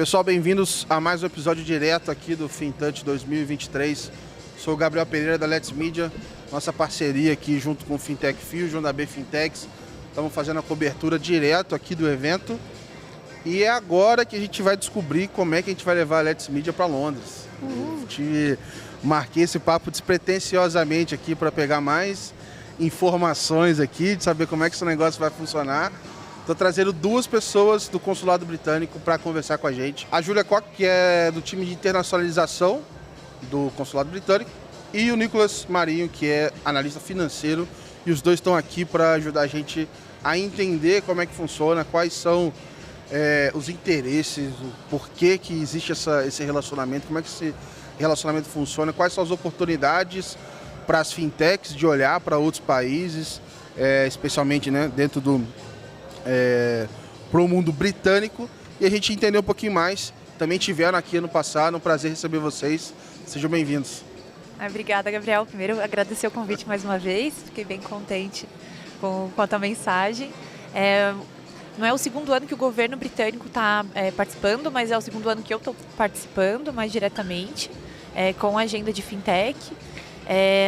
Pessoal, bem-vindos a mais um episódio direto aqui do FinTouch 2023. Sou o Gabriel Pereira da Let's Media, nossa parceria aqui junto com o Fintech Fusion da B Fintechs. Estamos fazendo a cobertura direto aqui do evento e é agora que a gente vai descobrir como é que a gente vai levar a Let's Media para Londres. Marquei esse papo despretensiosamente aqui para pegar mais informações aqui, de saber como é que esse negócio vai funcionar. Estou trazendo duas pessoas do Consulado Britânico para conversar com a gente. A Júlia Koch, que é do time de internacionalização do Consulado Britânico, e o Nicolas Marinho, que é analista financeiro. E os dois estão aqui para ajudar a gente a entender como é que funciona, quais são os interesses, o porquê que existe esse relacionamento, como é que esse relacionamento funciona, quais são as oportunidades para as fintechs de olhar para outros países, especialmente, né, dentro do para o mundo britânico, e a gente entender um pouquinho mais. Também tiveram aqui ano passado, um prazer receber vocês. Sejam bem-vindos. Obrigada, Gabriel. Primeiro, agradecer o convite mais uma vez. Fiquei bem contente com a tua mensagem. Não é o segundo ano que o governo britânico está participando, mas é o segundo ano que eu estou participando mais diretamente com a agenda de fintech.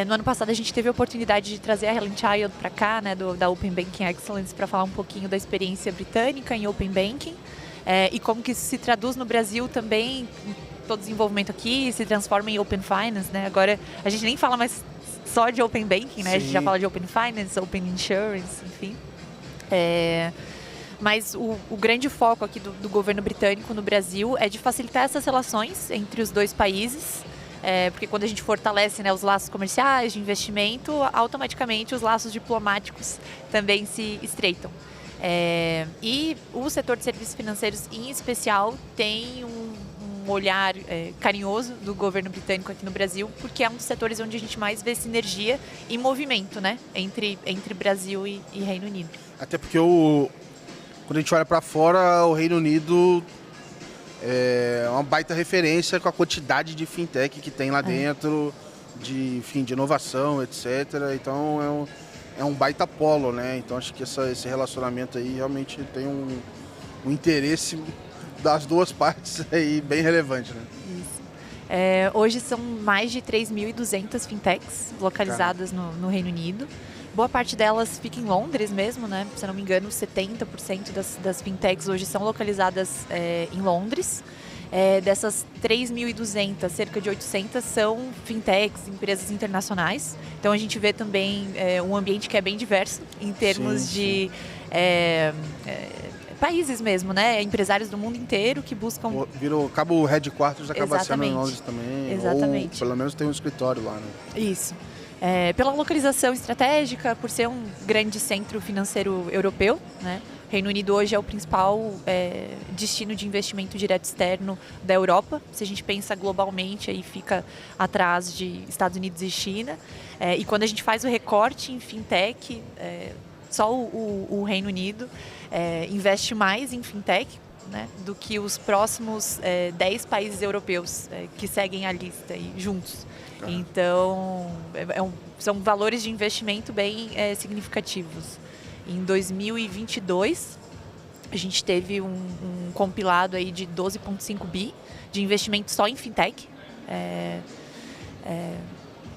No ano passado a gente teve a oportunidade de trazer a Helen Child para cá, né, da Open Banking Excellence, para falar um pouquinho da experiência britânica em Open Banking e como que isso se traduz no Brasil também, todo desenvolvimento aqui, se transforma em Open Finance, né? Agora a gente nem fala mais só de Open Banking, né? Sim. A gente já fala de Open Finance, Open Insurance, enfim. Mas o grande foco aqui do governo britânico no Brasil é de facilitar essas relações entre os dois países, porque quando a gente fortalece, né, os laços comerciais, de investimento, automaticamente os laços diplomáticos também se estreitam. E o setor de serviços financeiros, em especial, tem um olhar carinhoso do governo britânico aqui no Brasil, porque é um dos setores onde a gente mais vê sinergia e movimento, né, entre Brasil e Reino Unido. Até porque quando a gente olha para fora, o Reino Unido é uma baita referência com a quantidade de fintech que tem lá dentro, de inovação, etc. Então é um baita polo, né? Então acho que esse relacionamento aí realmente tem um interesse das duas partes aí bem relevante, né? Isso. Hoje são mais de 3.200 fintechs localizadas no Reino Unido. Boa parte delas fica em Londres mesmo, né? Se não me engano, 70% das fintechs hoje são localizadas em Londres. Dessas 3.200, cerca de 800 são fintechs, empresas internacionais. Então a gente vê também um ambiente que é bem diverso em termos de países mesmo, né? Empresários do mundo inteiro que buscam... Acaba o headquarters, acaba sendo em Londres também. Exatamente. Ou pelo menos tem um escritório lá, né? Isso. Pela localização estratégica, por ser um grande centro financeiro europeu, né? Reino Unido hoje é o principal destino de investimento direto externo da Europa. Se a gente pensa globalmente, aí fica atrás de Estados Unidos e China. E quando a gente faz o recorte em fintech, só o Reino Unido investe mais em fintech, né, do que os próximos 10 países europeus que seguem a lista aí, juntos. Então, são valores de investimento bem significativos. Em 2022, a gente teve um compilado aí de 12,5 bi de investimento só em fintech.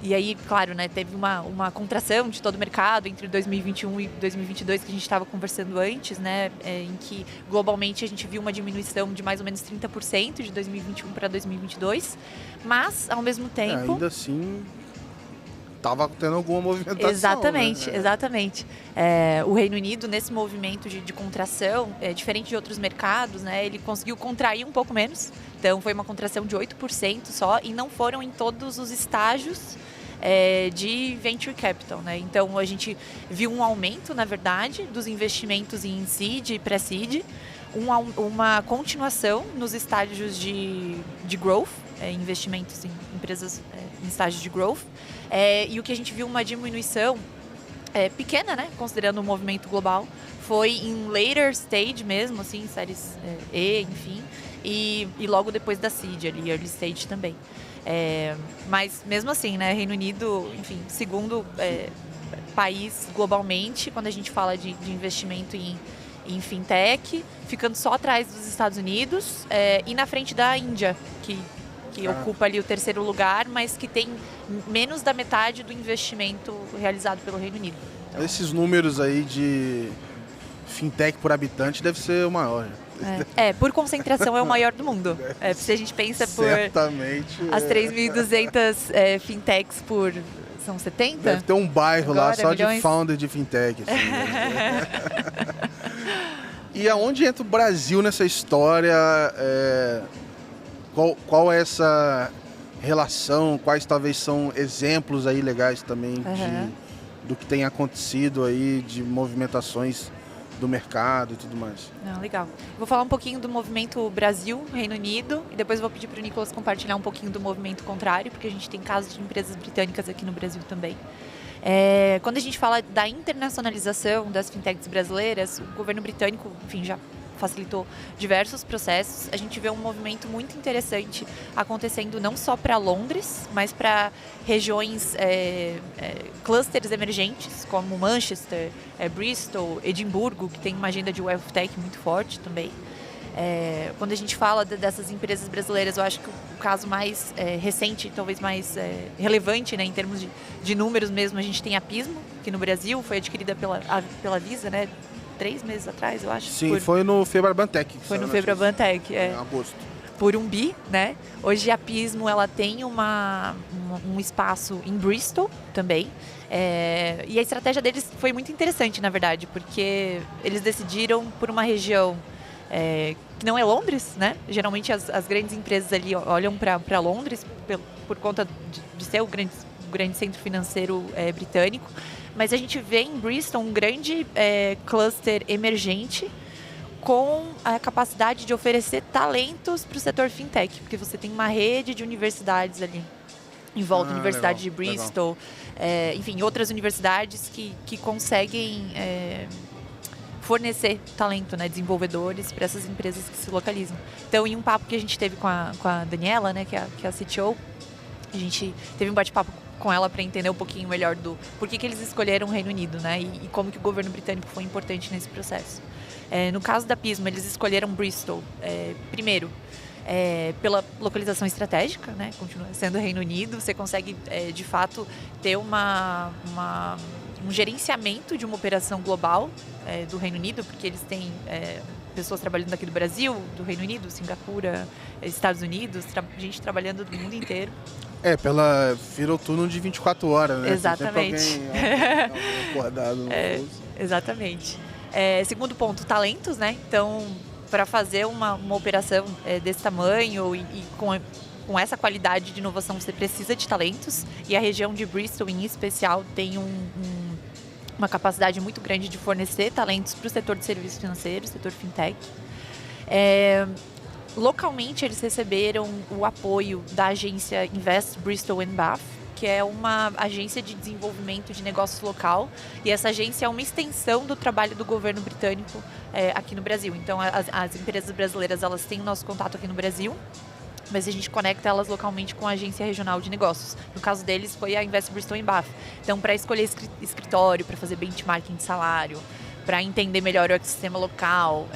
E aí, claro, né, teve uma contração de todo o mercado entre 2021 e 2022, que a gente estava conversando antes, né, em que globalmente a gente viu uma diminuição de mais ou menos 30% de 2021 para 2022, mas, ao mesmo tempo... ainda assim, estava tendo alguma movimentação. Exatamente, né? Exatamente. O Reino Unido, nesse movimento de contração, diferente de outros mercados, né, ele conseguiu contrair um pouco menos. Então, foi uma contração de 8% só, e não foram em todos os estágios de venture capital, né? Então, a gente viu um aumento, na verdade, dos investimentos em seed e pré-seed, uma continuação nos estágios de growth, investimentos em empresas em estágios de growth, e o que a gente viu uma diminuição pequena, né, considerando o movimento global, foi em later stage mesmo, assim, séries E, enfim, e logo depois da seed, ali, early stage também. Mas mesmo assim, né, Reino Unido, enfim, segundo país globalmente, quando a gente fala de investimento em fintech, ficando só atrás dos Estados Unidos e na frente da Índia, que ocupa ali o terceiro lugar, mas que tem menos da metade do investimento realizado pelo Reino Unido. Então, esses números aí de fintech por habitante deve ser o maior. Por concentração é o maior do mundo. Se a gente pensa por certamente, as 3.200 fintechs por... São 70? Deve ter um bairro agora, lá só milhões? de founder de fintech. Assim, né? E aonde entra o Brasil nessa história? Qual é essa relação? Quais talvez são exemplos aí legais também do que tem acontecido aí, de movimentações do mercado e tudo mais? Legal. Vou falar um pouquinho do movimento Brasil, Reino Unido, e depois vou pedir para o Nicolas compartilhar um pouquinho do movimento contrário, porque a gente tem casos de empresas britânicas aqui no Brasil também. Quando a gente fala da internacionalização das fintechs brasileiras, o governo britânico, enfim, já facilitou diversos processos. A gente vê um movimento muito interessante acontecendo não só para Londres, mas para regiões, clusters emergentes, como Manchester, Bristol, Edimburgo, que tem uma agenda de wealth tech muito forte também. Quando a gente fala dessas empresas brasileiras, eu acho que o caso mais recente, talvez mais relevante, né, em termos de números mesmo, a gente tem a Pismo, que no Brasil foi adquirida pela Visa, né, 3 meses atrás, eu acho. Sim, foi no Febraban Tech. Foi no Febraban Tech, em agosto. Por um bi, né? Hoje a Pismo, ela tem um espaço em Bristol também. E a estratégia deles foi muito interessante, na verdade, porque eles decidiram por uma região que não é Londres, né? Geralmente as grandes empresas ali olham para Londres por conta de ser o grande centro financeiro britânico. Mas a gente vê em Bristol um grande cluster emergente com a capacidade de oferecer talentos para o setor fintech, porque você tem uma rede de universidades ali em volta, Universidade de Bristol, enfim, outras universidades que conseguem fornecer talento, né, desenvolvedores para essas empresas que se localizam. Então, em um papo que a gente teve com a Daniela, né, que é a CTO, a gente teve um bate-papo com ela para entender um pouquinho melhor do porquê que eles escolheram o Reino Unido, né, e como que o governo britânico foi importante nesse processo. No caso da Pismo, eles escolheram Bristol, primeiro, pela localização estratégica, né, continua sendo o Reino Unido, você consegue, de fato, ter um gerenciamento de uma operação global do Reino Unido, porque eles têm pessoas trabalhando aqui do Brasil, do Reino Unido, Singapura, Estados Unidos, gente trabalhando do mundo inteiro. Vira o turno de 24 horas, né? Exatamente. Alguém acordado no exatamente. Segundo ponto, talentos, né? Então, para fazer uma operação desse tamanho e com essa qualidade de inovação, você precisa de talentos. E a região de Bristol, em especial, tem uma capacidade muito grande de fornecer talentos para o setor de serviços financeiros, setor fintech. Localmente, eles receberam o apoio da agência Invest Bristol and Bath, que é uma agência de desenvolvimento de negócios local, e essa agência é uma extensão do trabalho do governo britânico aqui no Brasil. Então, as empresas brasileiras, elas têm o nosso contato aqui no Brasil, mas a gente conecta elas localmente com a agência regional de negócios. No caso deles, foi a Invest Bristol and Bath. Então, para escolher escritório, para fazer benchmarking de salário, para entender melhor o ecossistema local,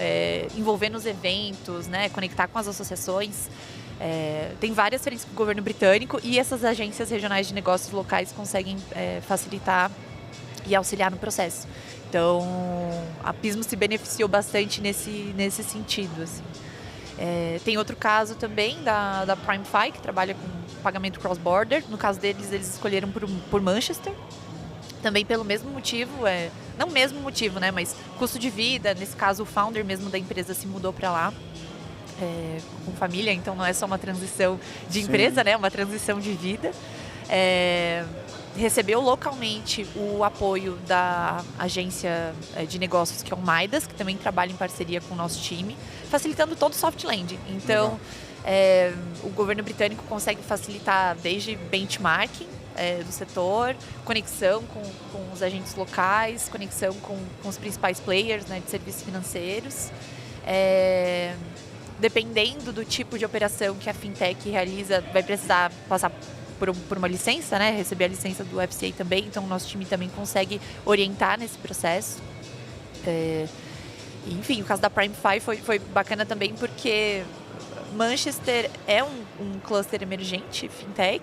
envolver nos eventos, né, conectar com as associações. Tem várias frentes com o governo britânico e essas agências regionais de negócios locais conseguem facilitar e auxiliar no processo. Então, a Pismo se beneficiou bastante nesse sentido, assim. Tem outro caso também da PrimeFi, que trabalha com pagamento cross-border. No caso deles, eles escolheram por Manchester. Também pelo mesmo motivo, não o mesmo motivo, né, mas custo de vida. Nesse caso, o founder mesmo da empresa se mudou para lá com família, então não é só uma transição de empresa, né, é uma transição de vida. Recebeu localmente o apoio da agência de negócios, que é o Midas, que também trabalha em parceria com o nosso time, facilitando todo o soft landing. Então, o governo britânico consegue facilitar desde benchmarking do setor, conexão com os agentes locais, conexão com os principais players, né, de serviços financeiros. Dependendo do tipo de operação que a fintech realiza, vai precisar passar por uma licença, né? Receber a licença do FCA também, então o nosso time também consegue orientar nesse processo. E, enfim, o caso da PrimeFi foi bacana também porque Manchester é um cluster emergente, fintech.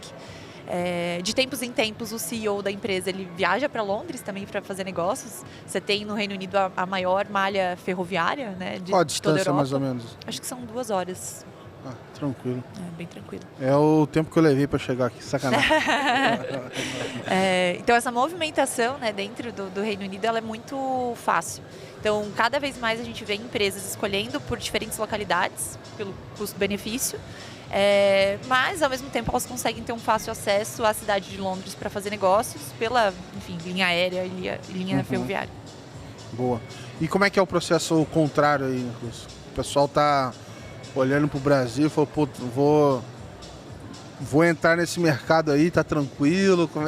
De tempos em tempos, o CEO da empresa ele viaja para Londres também para fazer negócios. Você tem no Reino Unido a maior malha ferroviária, né, Qual a de toda a distância, Europa. mais ou menos? Acho que são 2 horas. Ah, tranquilo. Bem tranquilo. É o tempo que eu levei para chegar aqui, sacanagem. Então, essa movimentação, né, dentro do Reino Unido ela é muito fácil. Então, cada vez mais a gente vê empresas escolhendo por diferentes localidades, pelo custo-benefício, mas, ao mesmo tempo, elas conseguem ter um fácil acesso à cidade de Londres para fazer negócios pela, enfim, linha aérea e linha ferroviária. Boa. E como é que é o processo contrário aí, Nicolas? O pessoal tá olhando pro Brasil e falou, pô, vou entrar nesse mercado aí, tá tranquilo? Como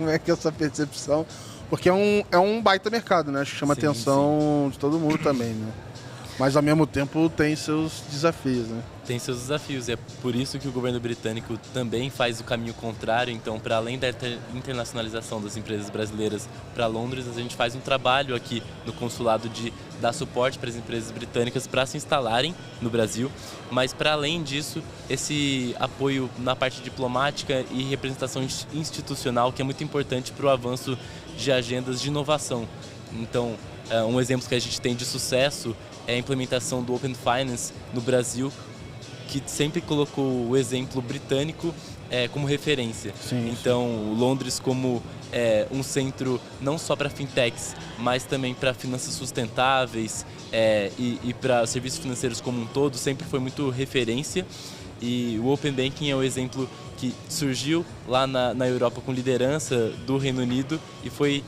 é que é essa percepção? Porque é um baita mercado, né? Acho que chama atenção de todo mundo também, né? Mas ao mesmo tempo tem seus desafios, né? Tem seus desafios, é por isso que o governo britânico também faz o caminho contrário. Então, para além da internacionalização das empresas brasileiras para Londres, a gente faz um trabalho aqui no consulado de dar suporte para as empresas britânicas para se instalarem no Brasil. Mas, para além disso, esse apoio na parte diplomática e representação institucional, que é muito importante para o avanço de agendas de inovação. Então, um exemplo que a gente tem de sucesso é a implementação do Open Finance no Brasil, que sempre colocou o exemplo britânico como referência. Então, Londres como um centro não só para fintechs, mas também para finanças sustentáveis e para serviços financeiros como um todo, sempre foi muito referência. E o Open Banking é o exemplo que surgiu lá na Europa com liderança do Reino Unido e foi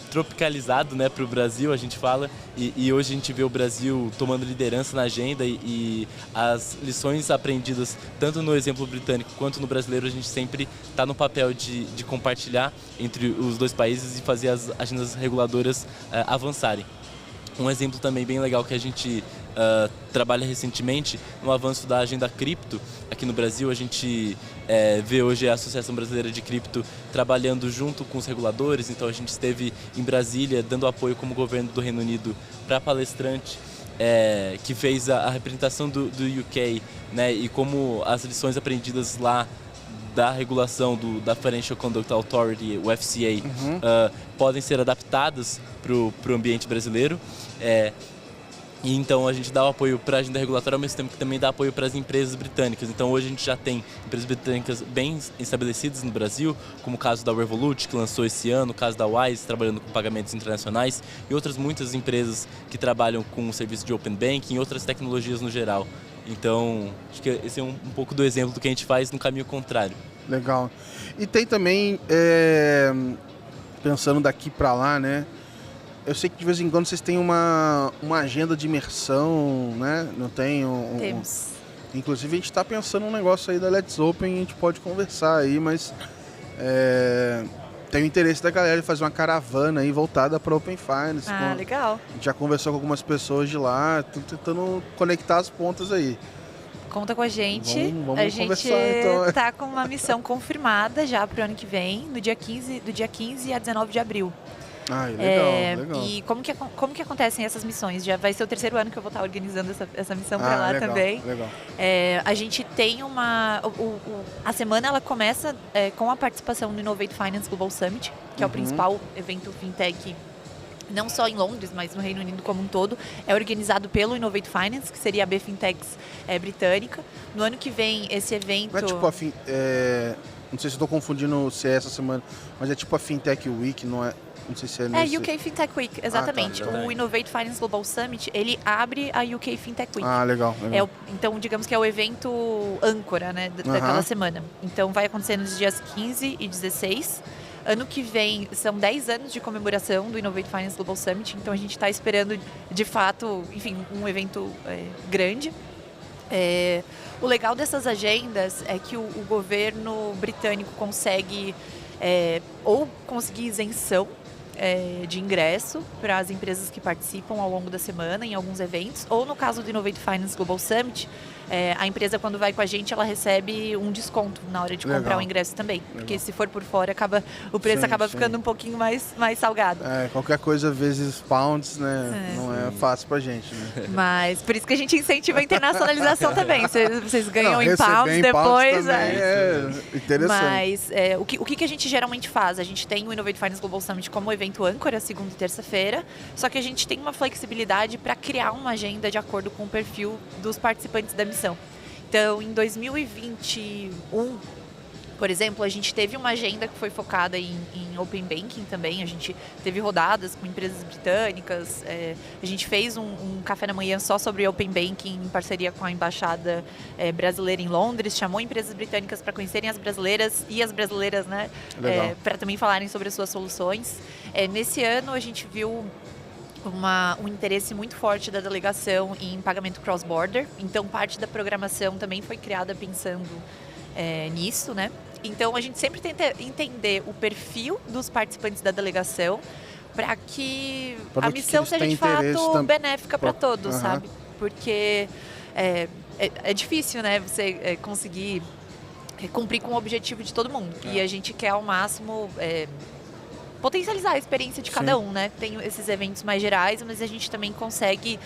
tropicalizado, né, para o Brasil, a gente fala, e hoje a gente vê o Brasil tomando liderança na agenda e as lições aprendidas tanto no exemplo britânico quanto no brasileiro, a gente sempre está no papel de compartilhar entre os dois países e fazer as agendas reguladoras avançarem. Um exemplo também bem legal que a gente trabalha recentemente no avanço da agenda cripto. Aqui no Brasil a gente vê hoje a Associação Brasileira de Cripto trabalhando junto com os reguladores. Então a gente esteve em Brasília dando apoio como governo do Reino Unido para a palestrante que fez a representação do UK, né, e como as lições aprendidas lá da regulação da Financial Conduct Authority, o FCA, podem ser adaptadas para o ambiente brasileiro. E então a gente dá o apoio para a agenda regulatória ao mesmo tempo que também dá apoio para as empresas britânicas. Então hoje a gente já tem empresas britânicas bem estabelecidas no Brasil, como o caso da Revolut, que lançou esse ano, o caso da Wise, trabalhando com pagamentos internacionais, e outras muitas empresas que trabalham com o serviço de Open Banking e outras tecnologias no geral. Então, acho que esse é um pouco do exemplo do que a gente faz no caminho contrário. Legal. E tem também, pensando daqui para lá, né? Eu sei que de vez em quando vocês têm uma agenda de imersão, né? Não tem? Temos. Inclusive a gente está pensando um negócio aí da Let's Open, a gente pode conversar aí, mas tem o interesse da galera de fazer uma caravana aí voltada para Open Finance. Legal. A gente já conversou com algumas pessoas de lá, tô tentando conectar as pontas aí. Conta com a gente. Vamos a gente então. tá com uma missão confirmada já para o ano que vem, do dia 15 a 19 de abril. Legal. E como que acontecem essas missões? Já vai ser o 3º ano que eu vou estar organizando essa missão para lá também. Legal. A gente tem a semana ela começa com a participação do Innovate Finance Global Summit, que é o principal evento fintech, não só em Londres, mas no Reino Unido como um todo. É organizado pelo Innovate Finance, que seria a B-Fintex britânica. No ano que vem, esse evento... Não é tipo não sei se eu estou confundindo se é essa semana, mas é tipo a Fintech Week, não é? Não sei se é nesse... UK Fintech Week, exatamente. O Innovate Finance Global Summit, ele abre a UK Fintech Week. Legal. Então, digamos que é o evento âncora, né, daquela semana. Então, vai acontecer nos dias 15 e 16. Ano que vem, são 10 anos de comemoração do Innovate Finance Global Summit. Então, a gente está esperando, de fato, enfim, um evento grande. O legal dessas agendas é que o governo britânico consegue ou conseguir isenção de ingresso para as empresas que participam ao longo da semana em alguns eventos, ou no caso do Innovate Finance Global Summit, a empresa, quando vai com a gente, ela recebe um desconto na hora de Legal. comprar o ingresso também. Legal. Porque se for por fora, o preço Sim, acaba sim. ficando um pouquinho mais salgado. Qualquer coisa vezes pounds, né? Não é fácil pra gente, né? Mas por isso que a gente incentiva a internacionalização também. Vocês ganham Não, em receber pounds em depois. também é interessante. Mas o que a gente geralmente faz? A gente tem o Innovate Finance Global Summit como evento âncora, segunda e terça-feira, só que a gente tem uma flexibilidade para criar uma agenda de acordo com o perfil dos participantes da missão. Então, em 2021, por exemplo, a gente teve uma agenda que foi focada em Open Banking também. A gente teve rodadas com empresas britânicas. A gente fez um café da manhã só sobre Open Banking em parceria com a Embaixada Brasileira em Londres. Chamou empresas britânicas para conhecerem as brasileiras e as brasileiras, né? Para também falarem sobre as suas soluções. Nesse ano, a gente viu um interesse muito forte da delegação em pagamento cross-border. Então, parte da programação também foi criada pensando nisso, né? Então, a gente sempre tenta entender o perfil dos participantes da delegação para que a missão seja de fato benéfica para todos, sabe? Porque é difícil, né? Você conseguir cumprir com o objetivo de todo mundo. E a gente quer ao máximo potencializar a experiência de cada um, né? Tem esses eventos mais gerais, mas a gente também consegue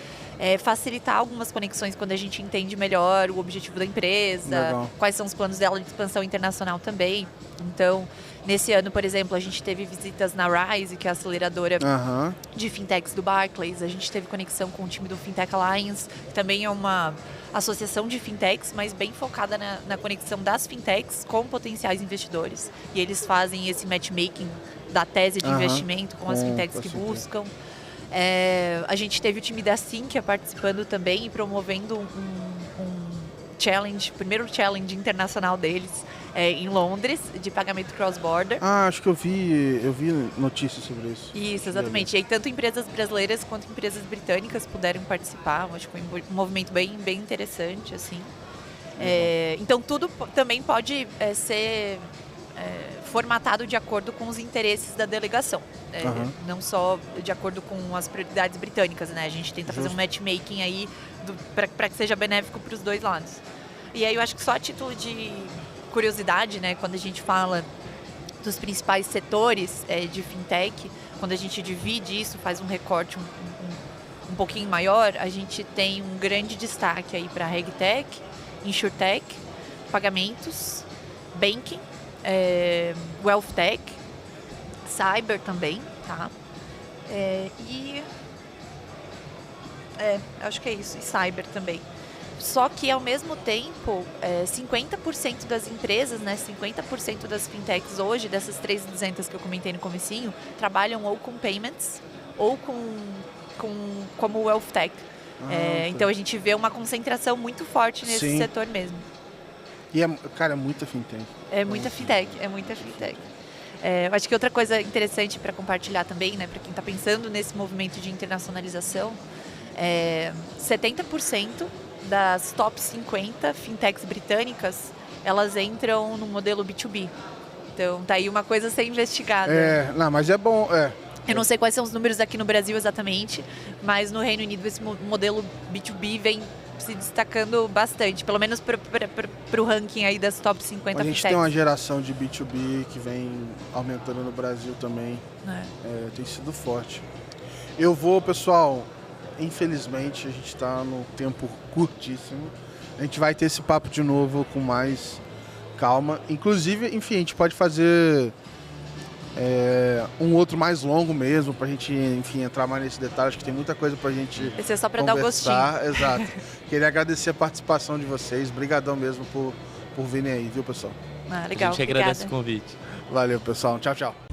facilitar algumas conexões quando a gente entende melhor o objetivo da empresa, Legal. quais são os planos dela de expansão internacional também. Então, nesse ano, por exemplo, a gente teve visitas na Rise, que é a aceleradora de fintechs do Barclays. A gente teve conexão com o time do Fintech Alliance, que também é uma associação de fintechs, mas bem focada na conexão das fintechs com potenciais investidores. E eles fazem esse matchmaking da tese de investimento com as fintechs que buscam. A gente teve o time da Sinqia participando também e promovendo um challenge, primeiro challenge internacional deles em Londres, de pagamento cross-border. Acho que eu vi notícias sobre isso. Isso, exatamente. E aí tanto empresas brasileiras quanto empresas britânicas puderam participar. Acho que foi um movimento bem interessante, assim. Então tudo também pode ser formatado de acordo com os interesses da delegação. Não só de acordo com as prioridades britânicas, né? A gente tenta fazer um matchmaking aí para que seja benéfico para os dois lados. E aí eu acho que só a título de curiosidade, né? Quando a gente fala dos principais setores de fintech, quando a gente divide isso, faz um recorte um pouquinho maior, a gente tem um grande destaque aí para RegTech, InsurTech, pagamentos, Banking, Wealth Tech, Cyber também, tá? Acho que é isso, e Cyber também. Só que, ao mesmo tempo, 50% das empresas, né, 50% das fintechs hoje, dessas 3.200 que eu comentei no comecinho, trabalham ou com payments ou como Wealth Tech. Então, a gente vê uma concentração muito forte nesse setor mesmo. E, cara, é muita fintech. É muita fintech. Eu acho que outra coisa interessante para compartilhar também, né, para quem está pensando nesse movimento de internacionalização, 70% das top 50 fintechs britânicas, elas entram no modelo B2B. Então, tá aí uma coisa a ser investigada. Não, mas é bom, Eu não sei quais são os números aqui no Brasil exatamente, mas no Reino Unido esse modelo B2B vem se destacando bastante, pelo menos para o ranking aí das top 50 fintechs. A gente tem uma geração de B2B que vem aumentando no Brasil também. Tem sido forte. Eu vou, pessoal, infelizmente a gente está no tempo curtíssimo. A gente vai ter esse papo de novo com mais calma. Inclusive, enfim, a gente pode fazer um outro mais longo mesmo, pra gente, enfim, entrar mais nesse detalhe. Acho que tem muita coisa pra gente Esse é só pra conversar. dar o gostinho. Exato. Queria agradecer a participação de vocês. Obrigadão mesmo por virem aí, viu, pessoal? Legal, A gente agradece o convite. Valeu, pessoal. Tchau, tchau.